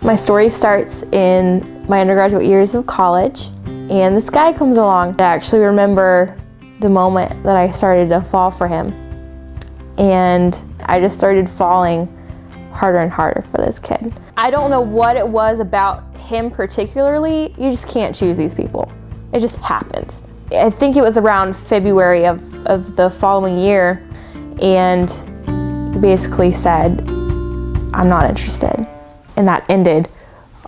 My story starts in my undergraduate years of college, and this guy comes along. I actually remember the moment that I started to fall for him, and I just started falling harder and harder for this kid. I don't know what it was about him particularly. You just can't choose these people. It just happens. I think it was around February of the following year, and he basically said, "I'm not interested." And that ended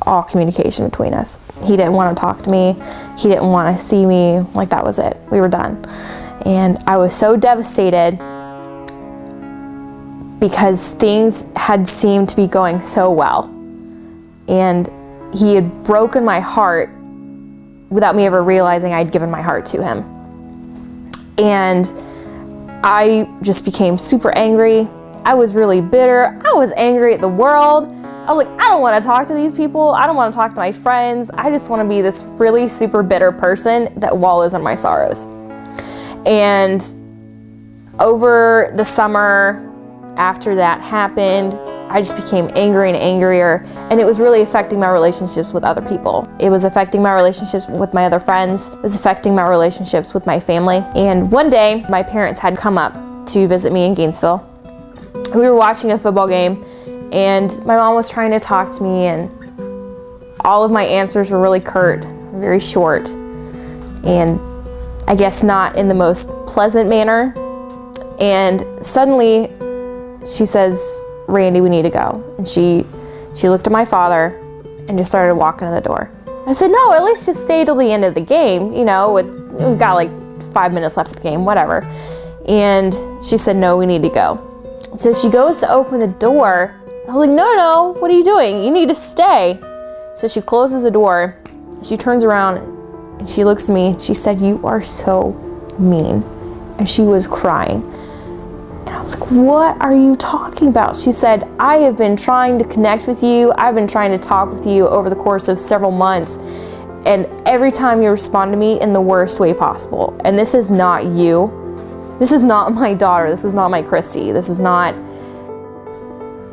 all communication between us. He didn't want to talk to me. He didn't want to see me. Like, that was it. We were done. And I was so devastated because things had seemed to be going so well. And he had broken my heart without me ever realizing I'd given my heart to him. And I just became super angry. I was really bitter. I was angry at the world. I was like, I don't want to talk to these people. I don't want to talk to my friends. I just want to be this really super bitter person that wallows in my sorrows. And over the summer, after that happened, I just became angry and angrier, and it was really affecting my relationships with other people. It was affecting my relationships with my other friends. It was affecting my relationships with my family. And one day, my parents had come up to visit me in Gainesville. We were watching a football game, and my mom was trying to talk to me, and all of my answers were really curt, very short, and I guess not in the most pleasant manner. And suddenly, she says, "Randy, we need to go." And she looked at my father and just started walking to the door. I said, "No, at least just stay till the end of the game. You know, we've got like 5 minutes left of the game, whatever." And she said, "No, we need to go." So she goes to open the door. I was like, no, what are you doing? You need to stay. So she closes the door. She turns around and she looks at me. She said, "You are so mean." And she was crying. And I was like, "What are you talking about?" She said, "I have been trying to connect with you. I've been trying to talk with you over the course of several months. And every time you respond to me in the worst way possible. And this is not you. This is not my daughter. This is not my Christie. This is not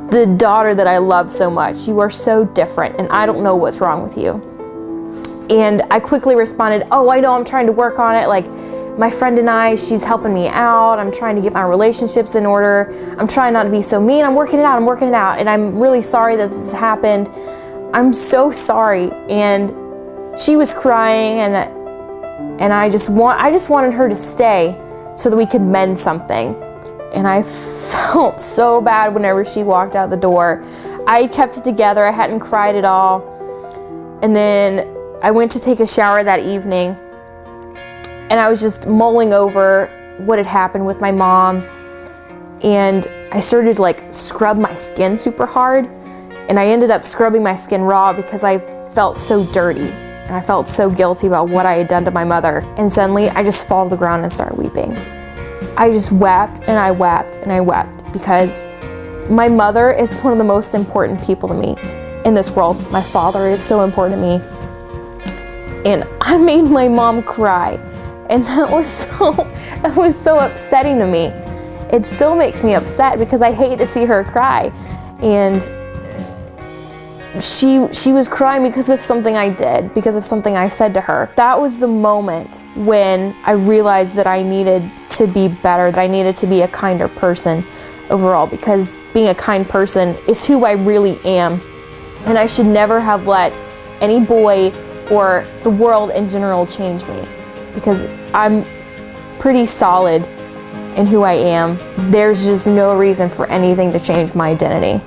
the daughter that I love so much. You are so different, and I don't know what's wrong with you." And I quickly responded, "Oh, I know, I'm trying to work on it. Like, my friend and I, she's helping me out. I'm trying to get my relationships in order. I'm trying not to be so mean. I'm working it out. And I'm really sorry that this has happened. I'm so sorry." And she was crying, and I just wanted her to stay so that we could mend something. And I felt so bad whenever she walked out the door. I kept it together. I hadn't cried at all. And then I went to take a shower that evening, and I was just mulling over what had happened with my mom. And I started to like scrub my skin super hard. And I ended up scrubbing my skin raw because I felt so dirty. And I felt so guilty about what I had done to my mother. And suddenly I just fall to the ground and start weeping. I just wept and I wept and I wept because my mother is one of the most important people to me in this world. My father is so important to me. And I made my mom cry. And that was so upsetting to me. It still makes me upset because I hate to see her cry. And she was crying because of something I did, because of something I said to her. That was the moment when I realized that I needed to be better, that I needed to be a kinder person overall, because being a kind person is who I really am. And I should never have let any boy or the world in general change me, because I'm pretty solid in who I am. There's just no reason for anything to change my identity.